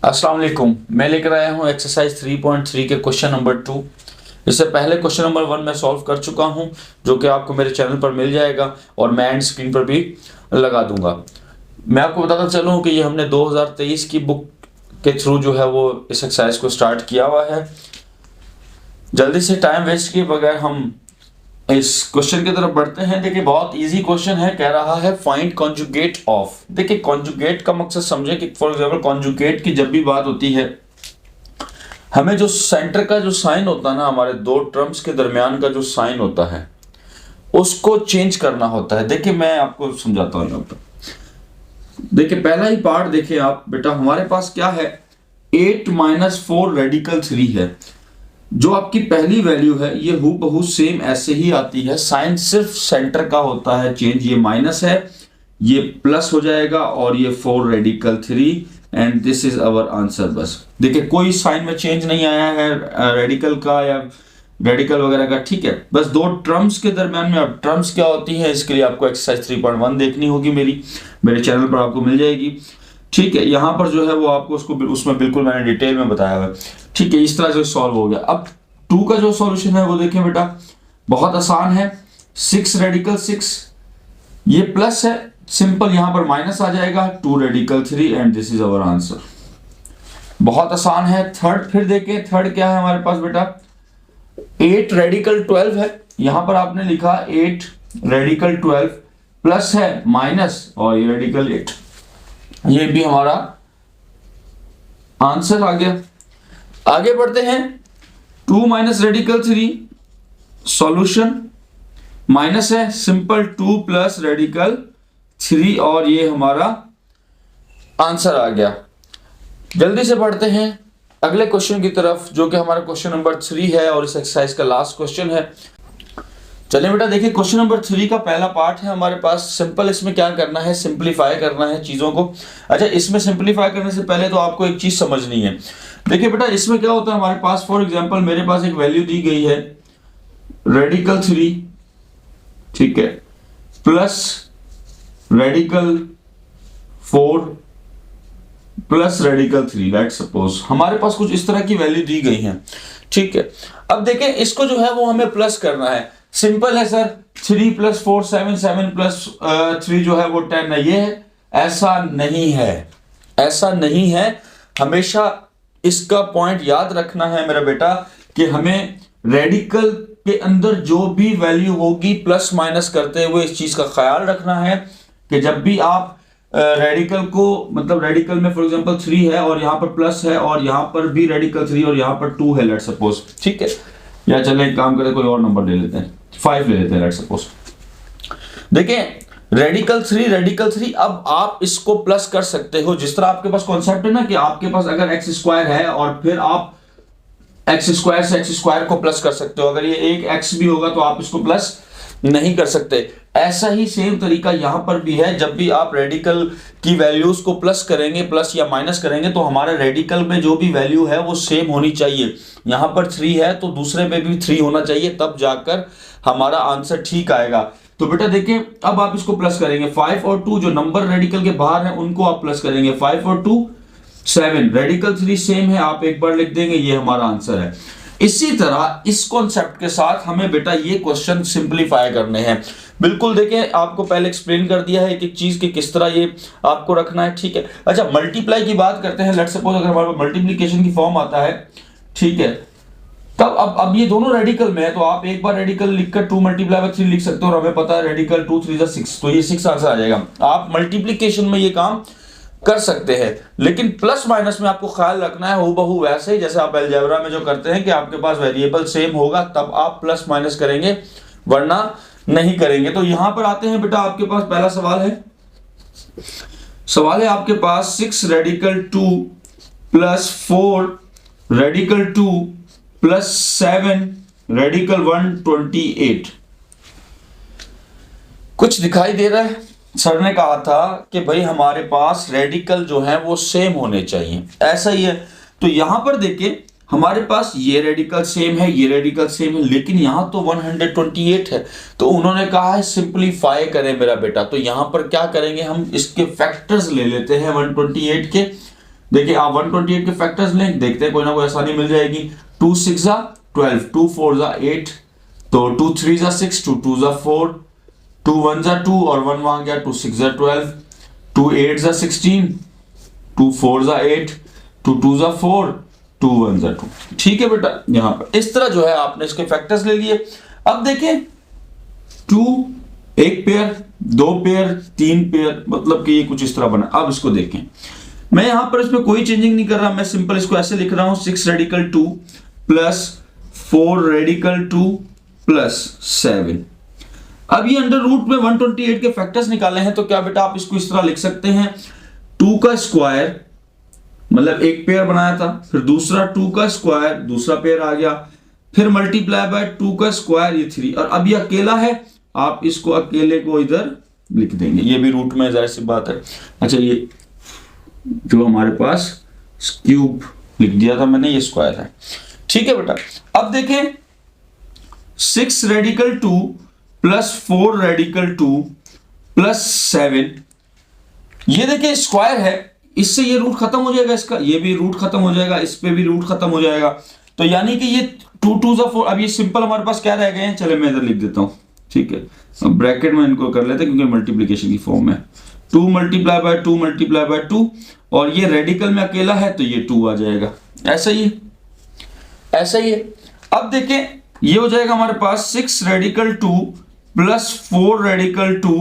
अस्सलाम वालेकुम। मैं लेकर आया हूँ एक्सरसाइज 3.3 के क्वेश्चन नंबर 2। इससे पहले क्वेश्चन नंबर 1 मैं सॉल्व कर चुका हूँ, जो कि आपको मेरे चैनल पर मिल जाएगा और मैं एंड स्क्रीन पर भी लगा दूंगा। मैं आपको बताता चलूँ कि ये हमने 2023 की बुक के थ्रू जो है वो इस एक्सरसाइज को स्टार्ट किया हुआ है। जल्दी से टाइम वेस्ट किए बगैर हम इस क्वेश्चन की तरफ बढ़ते हैं। देखिए बहुत इजी क्वेश्चन है, कह रहा है फाइंड कॉन्जुगेट ऑफ। देखिए कॉन्जुगेट का मकसद समझे कि फॉर एग्जांपल कॉन्जुगेट की जब भी बात होती है, हमें जो सेंटर का जो साइन होता है ना, हमारे दो टर्म्स के दरमियान का जो साइन होता है उसको चेंज करना होता है। देखिए मैं आपको समझाता हूँ यहाँ पर। देखिए पहला ही पार्ट देखिए आप बेटा, हमारे पास क्या है 8 - 4 रेडिकल 3 है। जो आपकी पहली वैल्यू है ये हूबहू सेम ऐसे ही आती है, साइन सिर्फ सेंटर का होता है चेंज। ये माइनस है, ये प्लस हो जाएगा और ये 4 radical 3 and this is our answer. बस देखिए कोई साइन में चेंज नहीं आया है रेडिकल का या रेडिकल वगैरह का, ठीक है। बस दो टर्म्स के दरमियान में, अब टर्म्स क्या होती है इसके लिए आपको एक्सरसाइज 3.1 देखनी होगी, मेरे चैनल पर आपको मिल जाएगी, ठीक है। यहां पर जो है वो आपको उसमें बिल्कुल मैंने डिटेल में बताया हुआ है, ठीक है। इस तरह से सॉल्व हो गया। अब 2 का जो सॉल्यूशन है वो देखें बेटा, बहुत आसान है। 6 रेडिकल 6, ये प्लस है, सिंपल यहां पर माइनस आ जाएगा, 2 radical 3 and this is our answer. बहुत आसान है। थर्ड फिर देखें, थर्ड क्या है हमारे पास बेटा, 8 रेडिकल 12 है। यहां पर आपने लिखा 8 रेडिकल 12 प्लस है माइनस और ये रेडिकल 8, ये भी हमारा आंसर आ गया। आगे बढ़ते हैं। 2 - रेडिकल 3 सॉल्यूशन माइनस है, सिंपल 2 प्लस रेडिकल 3 और ये हमारा आंसर आ गया। जल्दी से बढ़ते हैं अगले क्वेश्चन की तरफ, जो कि हमारा क्वेश्चन नंबर 3 है और इस एक्सरसाइज का लास्ट क्वेश्चन है। चलिए बेटा देखिए क्वेश्चन नंबर 3 का पहला पार्ट है हमारे पास। सिंपल इसमें क्या करना है, सिंप्लीफाई करना है चीजों को। अच्छा, इसमें सिंप्लीफाई करने से पहले तो आपको एक चीज समझनी है। देखिए बेटा इसमें क्या होता है हमारे पास, फॉर एग्जांपल मेरे पास एक वैल्यू दी गई है रेडिकल 3, ठीक है, plus radical 4 plus radical 3, let suppose हमारे पास कुछ इस तरह की वैल्यू दी गई है, ठीक है। अब देखें इसको जो है वो हमें प्लस करना है। सिंपल है सर, 3 + 4 7, 7 + 3 जो है वो 10 है। ये है, ऐसा नहीं है, ऐसा नहीं है। हमेशा इसका पॉइंट याद रखना है मेरा बेटा कि हमें रेडिकल के अंदर जो भी वैल्यू होगी प्लस माइनस करते हुए इस चीज का ख्याल रखना है कि जब भी आप रेडिकल को, मतलब रेडिकल में फॉर एग्जांपल 3 है और यहां पर प्लस है और यहां पर भी रेडिकल 3 और यहां पर 2 है, लेट सपोज, ठीक है। या चलें एक काम करें, कोई और नंबर ले लेते हैं, 5 ले लेते हैं लेट सपोज। देखें रेडिकल 3 अब आप इसको प्लस कर सकते हो जिस तरह आपके पास कॉन्सेप्ट है ना कि आपके पास अगर एक्स स्क्वायर है और फिर आप एक्स स्क्वायर से एक्स स्क्वायर को प्लस कर सकते हो। अगर ये एक एक्स भी होगा तो आप इसको प्लस नहीं कर सकते। ऐसा ही सेम तरीका यहां पर भी है। जब भी आप रेडिकल की वैल्यूज को प्लस करेंगे, प्लस या माइनस करेंगे, तो हमारे रेडिकल में जो भी वैल्यू है वो सेम होनी चाहिए। यहां पर 3 है तो दूसरे में भी 3 होना चाहिए, तब जाकर हमारा आंसर ठीक आएगा। तो बेटा देखिए अब आप इसको प्लस करेंगे, 5 और 2 जो नंबर रेडिकल के बाहर है उनको आप प्लस करेंगे, 5 और 2 7, रेडिकल 3 सेम है, आप एक बार लिख देंगे, ये हमारा आंसर है। इसी तरह इस कॉन्सेप्ट के साथ हमें बेटा ये क्वेश्चन सिंप्लीफाई करने हैं। बिल्कुल देखिए आपको पहले एक्सप्लेन कर दिया है एक चीज कि किस तरह ये आपको रखना है, ठीक है। अच्छा मल्टीप्लाई की बात करते हैं। लेट्स सपोज अगर हमारे मल्टीप्लिकेशन की फॉर्म आता है, ठीक है, तब अब ये दोनों रेडिकल में है तो आप एक बार रेडिकल लिखकर 2 × 3 लिख सकते हो और हमें पता है रेडिकल 2 3 6, तो ये 6 आंसर आ जाएगा। आप मल्टीप्लिकेशन में ये काम कर सकते हैं, लेकिन प्लस माइनस में आपको ख्याल रखना है हूबहू वैसे ही जैसे आप अलजेब्रा में जो करते हैं कि आपके पास वेरिएबल सेम होगा तब आप प्लस माइनस करेंगे, वरना नहीं करेंगे। तो यहां पर आते हैं बेटा, आपके पास पहला सवाल है आपके पास 6 radical 2 plus 4 radical 2 plus 7 radical 128। कुछ दिखाई दे रहा है? सर ने कहा था कि भाई हमारे पास रेडिकल जो है वो सेम होने चाहिए, ऐसा ही है। तो यहां पर देखिए हमारे पास ये रेडिकल सेम है, ये रेडिकल सेम है, लेकिन यहां तो 128 है। तो उन्होंने कहा है सिंप्लीफाई करें मेरा बेटा। तो यहां पर क्या करेंगे, हम इसके फैक्टर्स ले लेते हैं 128 के, देखिए आप 128 के फैक्टर्स लें, देखते हैं कोई ना कोई आसानी मिल जाएगी। 2 6 जा 12, 2 4 जा 8, तो 2 3 जा 6, 2 2 जा 4, 2 1 जा 2 और 1 वहां गया, 2 6 जा 12, 2 8 जा 16, 2 4 जा 8, 2 2 जा 4, 2 1 जा 2। ठीक है बेटा, यहां पर इस तरह जो है आपने इसके फैक्टर्स ले लिए। अब देखें 2 एक पेयर, 2 पेयर, 3 पेयर, मतलब कि ये कुछ इस तरह बना। अब इसको देखें, मैं यहां पर इसमें कोई चेंजिंग नहीं कर रहा, मैं सिंपल इसको ऐसे लिख रहा हूं 6 रेडिकल 2 प्लस 4 रेडिकल 2 प्लस 7। अब ये अंडर रूट में 128 के फैक्टर्स निकाले हैं, तो क्या बेटा आप इसको इस तरह लिख सकते हैं 2 का स्क्वायर, मतलब एक पेयर बनाया था, फिर दूसरा 2 का स्क्वायर, दूसरा पेयर आ गया, फिर मल्टीप्लाई बाय 2 का स्क्वायर, ये 3, और अब ये अकेला है, आप इसको अकेले को इधर लिख देंगे, ये भी रूट में, जाहिर सी बात है। अच्छा, ये जो हमारे पास क्यूब लिख दिया था मैंने, ये स्क्वायर है। ठीक है बेटा, अब देखें 6 रेडिकल 2 प्लस 4 रेडिकल 2 प्लस 7, ये देखिए स्क्वायर है, इससे ये रूट खत्म हो जाएगा, इसका ये भी रूट खत्म हो जाएगा, इस पे भी रूट खत्म हो जाएगा, तो यानी कि ये 2 2 जा 4। अब ये सिंपल हमारे पास क्या रह गए हैं, चले मैं इधर लिख देता हूं। ठीक है, अब ब्रैकेट में इनको कर लेते हैं क्योंकि मल्टीप्लिकेशन की फॉर्म में, 2 मल्टीप्लाई बाय 2 मल्टीप्लाई बाय 2, और ये रेडिकल में अकेला है तो ये 2 आ जाएगा, ऐसा ही ऐसा ही है। अब देखें ये हो जाएगा हमारे पास 6 रेडिकल 2 प्लस 4 रेडिकल 2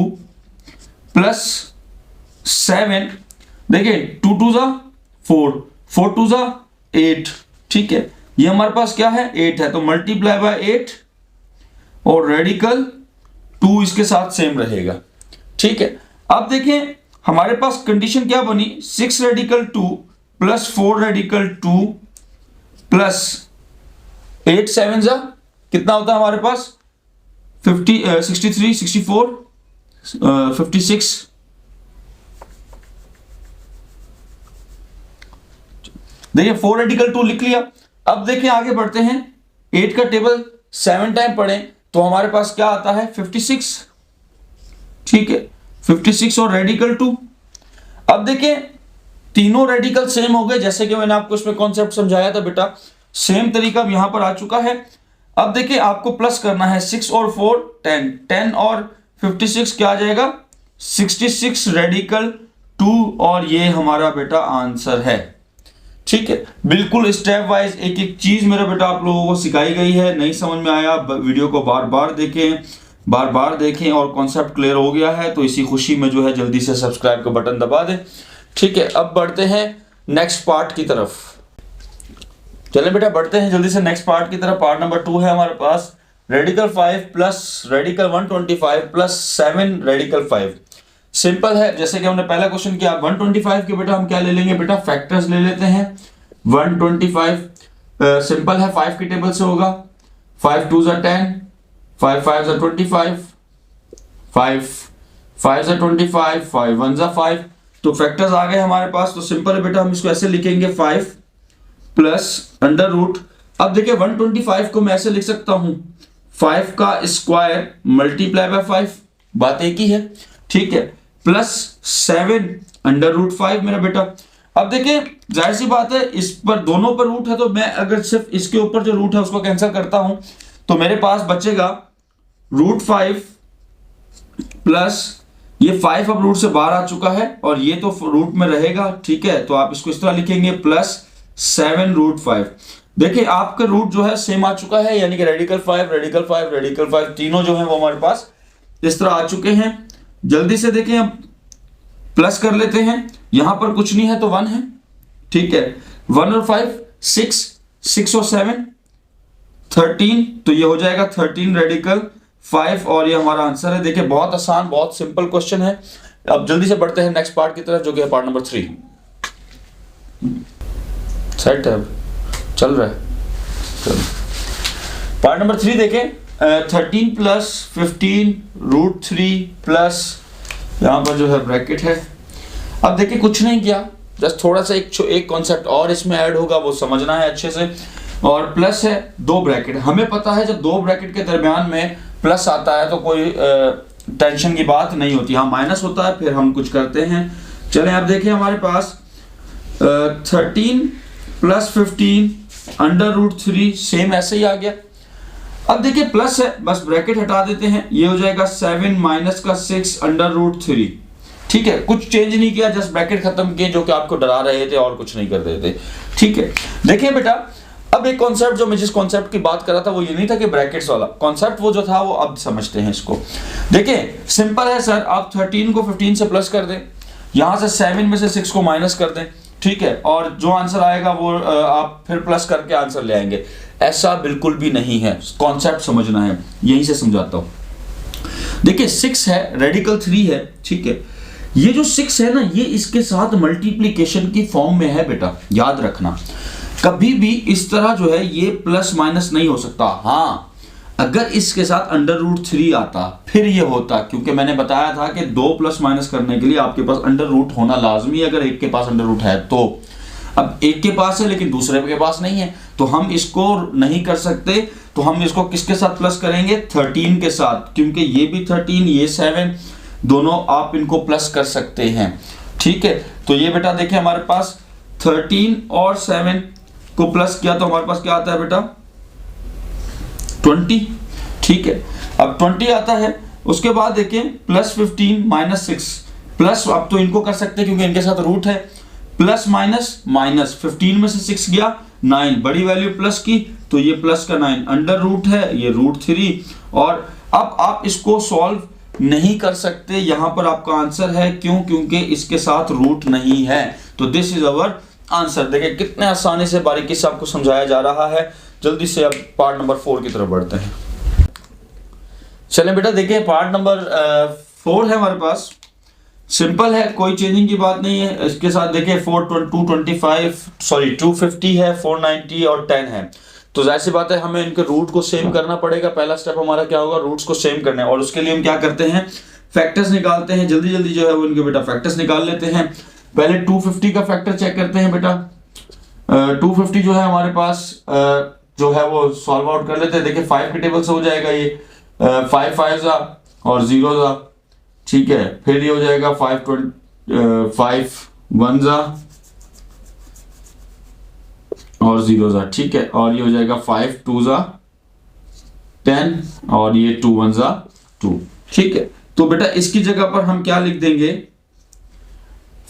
प्लस 7, देखिए 2 2 जा 4, 4 2 जा 8। ठीक है, ये हमारे पास क्या है 8 है, तो मल्टीप्लाई बाय 8 और रेडिकल 2 इसके साथ सेम रहेगा। ठीक है, अब देखें हमारे पास कंडीशन क्या बनी, 6 रेडिकल 2 प्लस 4 रेडिकल 2 प्लस 8 7 जा कितना होता है हमारे पास 63 64 56। देखिए 4 रेडिकल 2 लिख लिया। अब देखें आगे बढ़ते हैं, 8 का टेबल 7 टाइम पढ़ें तो हमारे पास क्या आता है 56। ठीक है, 56 और रेडिकल 2। अब देखें तीनों रेडिकल सेम हो गए, जैसे कि मैंने आपको इसमें कॉन्सेप्ट समझाया था बेटा, सेम तरीका अब यहां पर आ चुका है। अब देखिए आपको प्लस करना है, 6 और 4 10, 10 और 56 क्या आ जाएगा 66 रेडिकल 2, और ये हमारा बेटा आंसर है। ठीक है, बिल्कुल स्टेप वाइज एक एक चीज मेरा बेटा आप लोगों को सिखाई गई है। नहीं समझ में आया वीडियो को बार बार देखें और कॉन्सेप्ट क्लियर हो गया है तो इसी खुशी में जो है जल्दी से सब्सक्राइब का बटन दबा दें। ठीक है, अब बढ़ते हैं नेक्स्ट पार्ट की तरफ। चलें बेटा बढ़ते हैं जल्दी से नेक्स्ट पार्ट की तरफ। पार्ट नंबर 2 है हमारे पास, radical 5 plus radical 125 plus 7 radical 5। Simple है, जैसे कि हमने पहला क्वेश्चन किया 125 के बेटा हम क्या ले लेंगे बेटा फैक्टर्स ले लेते हैं। 125 सिंपल है, 5 की टेबल से होगा, 5 2 जा 10, 5 5 जा 25, 5 5 जा 25, 5 1 जा 5, तो फैक्टर्स आ गए हमारे पास। तो सिंपल है बेटा, हम इसको ऐसे लिखेंगे 5 प्लस अंडर रूट। अब देखिए 125 को मैं ऐसे लिख सकता हूं 5 का स्क्वायर मल्टीप्लाई बाय 5, बात एक ही है। ठीक है, प्लस 7 अंडर रूट 5 मेरा बेटा। अब देखिए जाहिर सी बात है इस पर दोनों पर रूट है, तो मैं अगर सिर्फ इसके ऊपर जो रूट है उसको कैंसिल करता हूं तो मेरे पास बचेगा रूट 5 प्लस ये 5 अब रूट से बाहर आ चुका है और ये तो रूट में रहेगा। ठीक है, तो आप इसको इस तरह लिखेंगे प्लस 7 रूट 5। देखिए आपका रूट जो है सेम आ चुका है, यानी कि रेडिकल 5 रेडिकल 5 रेडिकल 5 तीनों जो है वो हमारे पास इस तरह आ चुके हैं। जल्दी से देखें, अब प्लस कर लेते हैं, यहां पर कुछ नहीं है तो 1 है। ठीक है, 1 और 5 6, 6 और 7 13, तो ये हो जाएगा 13 रेडिकल 5 और ये हमारा आंसर है। देखिए बहुत आसान, बहुत सिंपल क्वेश्चन है। अब जल्दी से बढ़ते हैं नेक्स्ट पार्ट की तरफ जो कि है पार्ट नंबर 3। सेट है, अब चल रहा है। चलो पार्ट नंबर 3 देखें, 13 प्लस 15 रूट 3 प्लस यहाँ पर जो है ब्रैकेट है। अब देखिए कुछ नहीं किया, जस्ट थोड़ा सा एक कॉन्सेप्ट और इसमें ऐड होगा, वो समझना है अच्छे से। और प्लस है 2 ब्रैकेट, हमें पता है जब 2 ब्रैकेट के दरमियान में प्लस आता है तो कोई टेंशन की बात नहीं होती। हाँ माइनस होता है फिर हम कुछ करते हैं। चलें अब देखिए हमारे पास 13 प्लस 15 अंडर रूट 3 सेम ऐसे ही आ गया। अब देखिए प्लस है, बस ब्रैकेट हटा देते हैं, ये हो जाएगा 7 माइनस का 6 अंडर रूट 3। ठीक है, कुछ चेंज नहीं किया, जस्ट ब्रैकेट खत्म किए जो कि आपको डरा रहे थे और कुछ नहीं कर रहे थे। ठीक है, देखिए बेटा अब एक कॉन्सेप्ट जो मैं जिस कॉन्सेप्ट की बात कर रहा था वो ये नहीं था कि ब्रैकेट्स वाला कॉन्सेप्ट, वो जो था वो अब समझते हैं इसको। देखिए सिंपल है सर, आप 13 को 15 से प्लस कर दें, यहां से 7 में से 6 को माइनस कर दें, ठीक है, और जो आंसर आएगा वो आप फिर प्लस करके आंसर ले आएंगे। ऐसा बिल्कुल भी नहीं है, कॉन्सेप्ट समझना है, यहीं से समझाता हूं। देखिए 6 है, रेडिकल 3 है, ठीक है, ये जो 6 है ना ये इसके साथ मल्टीप्लीकेशन की फॉर्म में है बेटा, याद रखना। कभी भी इस तरह जो है ये प्लस माइनस नहीं हो सकता। हाँ, अगर इसके साथ अंडर रूट 3 आता फिर ये होता, क्योंकि मैंने बताया था कि 2 प्लस माइनस करने के लिए आपके पास अंडर रूट होना लाजमी है, अगर एक के पास अंडर रूट है तो। अब एक के पास है लेकिन दूसरे के पास नहीं है, तो हम इसको नहीं कर सकते, तो हम इसको किसके साथ प्लस करेंगे, 13 के साथ, क्योंकि ये भी 13 ये 7 दोनों आप इनको प्लस कर सकते हैं। ठीक है, तो ये बेटा देखिए हमारे पास 13 और 7 को प्लस किया तो हमारे पास क्या आता है बेटा, 20। ठीक है, अब 20 आता है, उसके बाद देखिए प्लस 15 माइनस 6 प्लस, अब तो इनको कर सकते हैं क्योंकि इनके साथ रूट है, प्लस माइनस माइनस 15 में से 6 गया 9, बड़ी वैल्यू प्लस की तो ये प्लस का 9 अंडर रूट है, ये रूट 3। और अब आप इसको सॉल्व नहीं कर सकते, यहां पर आपका आंसर है, क्यों, क्योंकि इसके साथ रूट नहीं है। तो दिस इज अवर आंसर। देखिए कितने आसानी से बारीकी से आपको समझाया जा रहा है। जल्दी से अब पार्ट नंबर 4 की तरफ बढ़ते हैं। चलें बेटा, देखिए पार्ट नंबर 4 है हमारे पास, सिंपल है, कोई चेंजिंग की बात नहीं है। इसके साथ देखिए 250 है, 490 और 10 है, तो जाहिर सी बात है हमें इनके रूट को सेम करना पड़ेगा। पहला स्टेप हमारा क्या होगा, रूट्स को सेम करना है, और उसके लिए हम क्या करते हैं, फैक्टर्स निकालते हैं। जल्दी जल्दी जो है वो इनके बेटा फैक्टर्स निकाल लेते हैं। पहले 250 का फैक्टर चेक करते हैं बेटा। 250 जो है हमारे पास जो है वो सॉल्व आउट कर लेते हैं। देखिए 5 के टेबल से हो जाएगा ये, 5 5 और 0 ठीक है, फिर ये हो जाएगा 5 1 और 0 ठीक है, और ये हो जाएगा 5 2 10 और ये 2 1 2। ठीक है, तो बेटा इसकी जगह पर हम क्या लिख देंगे,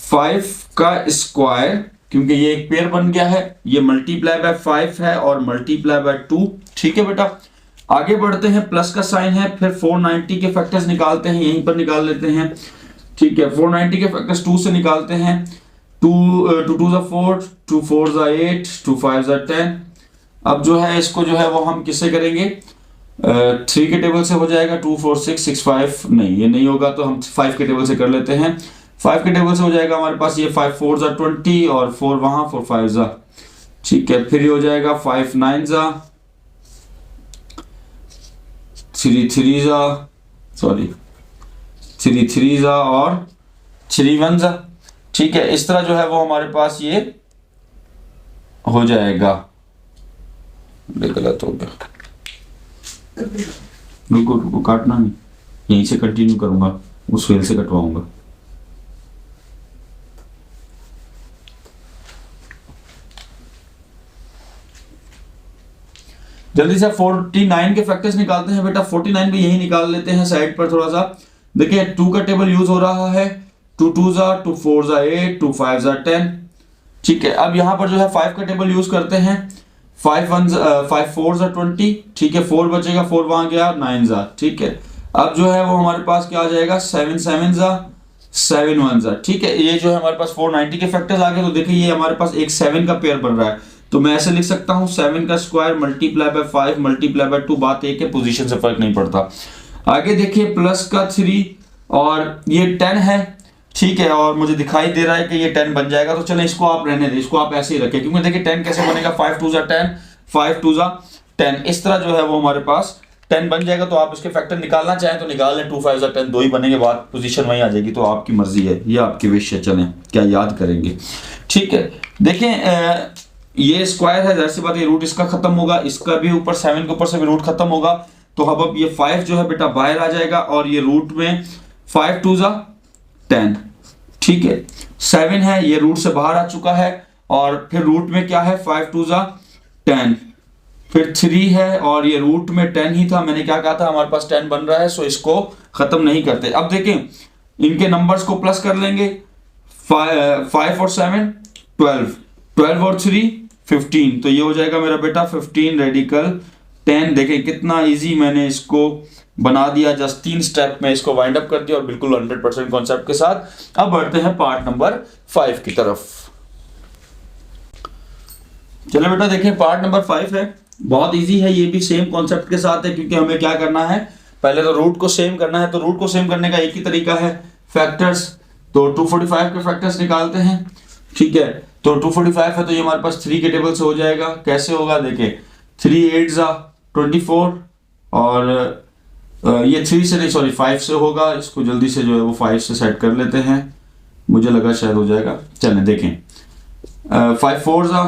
5 का स्क्वायर, क्योंकि ये एक पेयर बन गया है, ये मल्टीप्लाई बाय 5 है और मल्टीप्लाई बाय 2। ठीक है बेटा, आगे बढ़ते हैं, प्लस का साइन है, फिर 490 के फैक्टर्स निकालते हैं, यहीं पर निकाल लेते हैं। ठीक है, 490 के फैक्टर्स 2 से निकालते हैं, 2 2 4, 2 4 8, 2 5 10। अब जो है इसको जो है वो हम किससे करेंगे, 3 के टेबल से हो जाएगा, 2 4 6 6 5, नहीं ये नहीं होगा, तो हम 5 के टेबल से कर लेते हैं। 5 के टेबल से हो जाएगा हमारे पास ये 5 4 20 और 4 वहां 4 5 ठीक है, फिर ये हो जाएगा 5 9 3 3 और 3 1 ठीक है, इस तरह जो है वो हमारे पास ये हो जाएगा। गलत हो गया, रुको रुको, काटना नहीं, यहीं से कंटिन्यू करूंगा, उस फेल से कटवाऊंगा। जल्दी से 49 के फैक्टर्स निकालते हैं बेटा। 49 भी यही निकाल लेते हैं साइड पर थोड़ा सा। देखिए 2 का टेबल यूज हो रहा है, 2 2 2 4 8, 2 5 10। ठीक है, अब यहां पर जो है 5 का टेबल यूज करते हैं, 5 4 20। ठीक है, 4 बचेगा, 4 वहां गया, 9 ठीक है, अब जो है वो हमारे पास क्या आ जाएगा, 7 7 7 1 ठीक है, ये जो है हमारे पास 490 के फैक्टर्स आ गए। तो देखिए ये हमारे पास एक 7 का पेयर बन रहा है, तो मैं ऐसे लिख सकता हूं 7 का square multiply by 5 multiply by 2, बात एक है, पोजीशन से फर्क नहीं पड़ता। आगे देखिए प्लस का 3 और ये 10 है, ठीक है, और मुझे दिखाई दे रहा है कि ये 10 बन जाएगा, तो चलें इसको आप रहने दें, इसको आप ऐसे ही रखें, क्योंकि देखिए 10 कैसे बनेगा, 5 2 10, 5 2 10, इस तरह जो है वो हमारे पास 10 बन जाएगा। तो आप इसके फैक्टर निकालना चाहें तो निकाल लें, 2 5 10, 2 ही बनेंगे, बाद पोजीशन वहीं आ जाएगी, तो आपकी मर्जी है, ये आपकी विश है, चलें क्या याद करेंगे। ठीक है, देखें ये स्क्वायर है, जाहिर सी बात ये रूट इसका खत्म होगा, इसका भी ऊपर 7 के ऊपर से भी रूट खत्म होगा, तो अब ये 5 जो है बेटा बाहर आ जाएगा, और ये रूट में 5 2 10। ठीक है। 7 है, ये रूट से बाहर आ चुका है, और फिर रूट में क्या है, 5 2 जा 10, फिर 3 है और ये रूट में 10 ही था। मैंने क्या कहा था, हमारे पास 10 बन रहा है, सो इसको खत्म नहीं करते। अब देखें इनके नंबर्स को प्लस कर लेंगे, 5 और 7 12, 12 और 3 15, तो ये हो जाएगा मेरा बेटा 15 रेडिकल 10। देखें कितना इजी मैंने इसको बना दिया, जस्ट 3 स्टेप में इसको वाइंड अप कर दिया, और बिल्कुल 100% कॉन्सेप्ट के साथ। अब बढ़ते हैं पार्ट नंबर 5 की तरफ। चलो बेटा देखें पार्ट नंबर 5 है, बहुत इजी है, ये भी सेम कॉन्सेप्ट के साथ है, क्योंकि हमें क्या करना है, पहले तो रूट को सेम करना है। तो रूट को सेम करने का एक ही तरीका है, फैक्टर्स। तो 245 के फैक्टर्स निकालते हैं, ठीक है। तो 245 है तो ये हमारे पास 3 के टेबल से हो जाएगा। कैसे होगा, देखिए 3 8 जा 24, और ये 3 से नहीं, सॉरी 5 से होगा। इसको जल्दी से जो है वो 5 से सेट कर लेते हैं, मुझे लगा शायद हो जाएगा। चलें देखें, 5 4 जा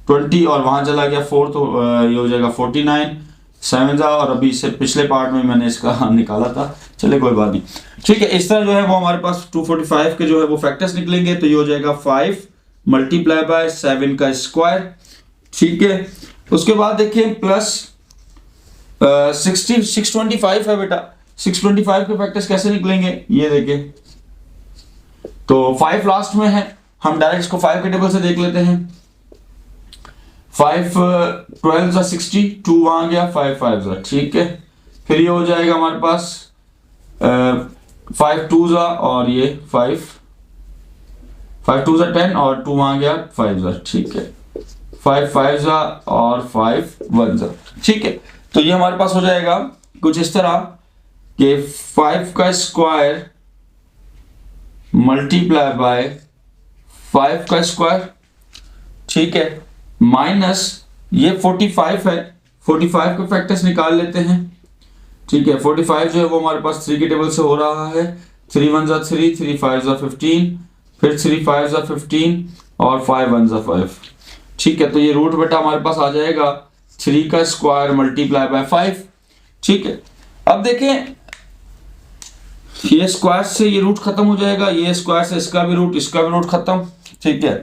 20, और वहां चला गया 4, तो ये हो जाएगा 49, 7 जा, और अभी इससे पिछले पार्ट में मैंने इसका निकाला था, चले कोई बात नहीं, ठीक है। इस तरह जो है वो हमारे पास 245 के जो है वो फैक्टर्स निकलेंगे। तो ये हो जाएगा 5 मल्टीप्लाई बाय 7 का स्क्वायर, ठीक है। उसके बाद देखिए प्लस 625 है बेटा, 625 के फैक्टर्स कैसे निकलेंगे, ये देखिए। तो 5 लास्ट में है, हम डायरेक्ट इसको 5 के टेबल से देख लेते हैं। 5 12 जा 60, 2 वहां गया, 5 5 जा, ठीक है। फिर ये हो जाएगा हमारे पास 5 2 जा, और ये 5 2 जा 10, और 2 वहां गया 5 जा, ठीक है। 5 5 जा और 5 1 जा, ठीक है। तो ये हमारे पास हो जाएगा कुछ इस तरह कि 5 का स्क्वायर मल्टीप्लाई बाय 5 का स्क्वायर, ठीक है, माइनस ये 45 है, 45 के फैक्टर्स निकाल लेते हैं, ठीक है। 45 जो है वो हमारे पास 3 के टेबल से हो रहा है। 3 1 जा 3, 3 5 जा 15, फिर 3 5 जा 15, और 5 1 जा 5, ठीक है। तो ये रूट बेटा हमारे पास आ जाएगा 3 का स्क्वायर मल्टीप्लाई बाय 5, ठीक है। अब देखें ये स्क्वायर से ये रूट खत्म हो जाएगा, ये स्क्वायर से इसका भी रूट खत्म, ठीक है।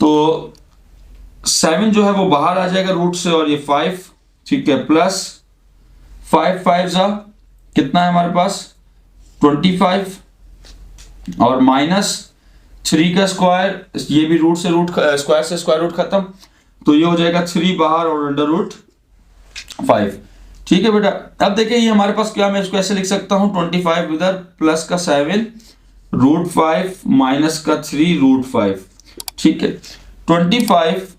तो 7 जो है वो बाहर आ जाएगा रूट से, और ये 5, ठीक है, प्लस 5 5 जा कितना है हमारे पास 25, और माइनस 3 का स्क्वायर, ये भी रूट से रूट, स्क्वायर से स्क्वायर रूट खत्म, तो ये हो जाएगा 3 बाहर और अंडर रूट 5, ठीक है बेटा। अब देखिए ये हमारे पास क्या, मैं इसको ऐसे लिख सकता हूं 25 इधर, प्लस का 7 रूट 5 माइनस का 3 रूट 5, ठीक है। 25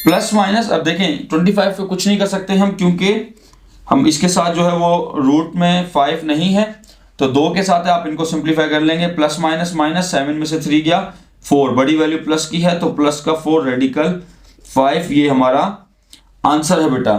प्लस माइनस, अब देखें 25 पे कुछ नहीं कर सकते हम, क्योंकि हम इसके साथ जो है वो रूट में 5 नहीं है, तो 2 के साथ है, आप इनको सिंप्लीफाई कर लेंगे। प्लस माइनस माइनस, 7 में से 3 गया 4, बड़ी वैल्यू प्लस की है, तो प्लस का 4 रेडिकल 5, ये हमारा आंसर है बेटा।